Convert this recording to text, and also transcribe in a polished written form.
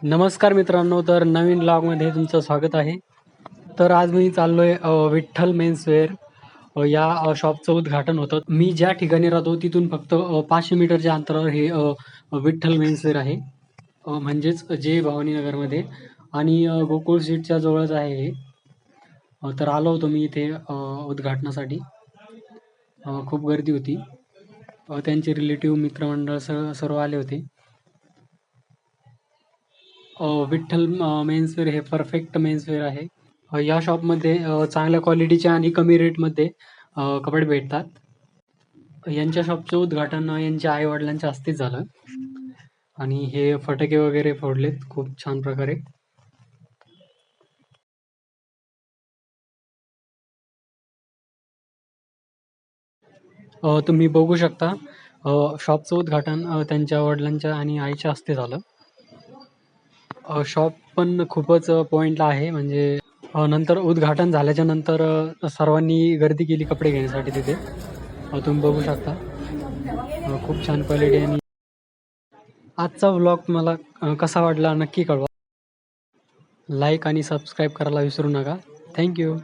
नमस्कार मित्रांनो, तर नवीन ब्लॉगमध्ये तुमचं स्वागत आहे. तर आज मी चाललोय विठ्ठल मेन्सवेअर या शॉपचं उद्घाटन होतं. मी ज्या ठिकाणी राहतो तिथून फक्त 500 मीटरच्या अंतरावर हे विठ्ठल मेन्सवेअर आहे. म्हणजेच जे भवानीनगरमध्ये आणि गोकुळ स्वीटच्या जवळच आहे हे. तर आलो होतो मी इथे उद्घाटनासाठी. खूप गर्दी होती. त्यांचे रिलेटिव्ह मित्रमंडळ सर्व आले होते. विठ्ठल मेन्सवेअर हे परफेक्ट मेन्सवेअर आहे. या शॉपमध्ये चांगल्या क्वालिटीचे आणि कमी रेटमध्ये कपडे भेटतात. यांच्या शॉपचं उद्घाटन यांच्या आई-वडिलांच्या हस्तेच झालं आणि हे फटाके वगैरे फोडलेत खूप छान प्रकारे. तुम्ही बघू शकता शॉपचं उद्घाटन त्यांच्या वडिलांच्या आणि आईच्या हस्ते झालं. शॉप पण खूपच पॉइंटला आहे. म्हणजे नंतर उद्घाटन झाल्याच्या नंतर सर्वांनी गर्दी केली कपडे घेण्यासाठी तिथे. तुम्ही बघू शकता खूप छान क्वालिटी. आणि आजचा व्लॉग तुम्हाला कसा वाटला नक्की कळवा. लाईक आणि सबस्क्राईब करायला विसरू नका. थँक्यू.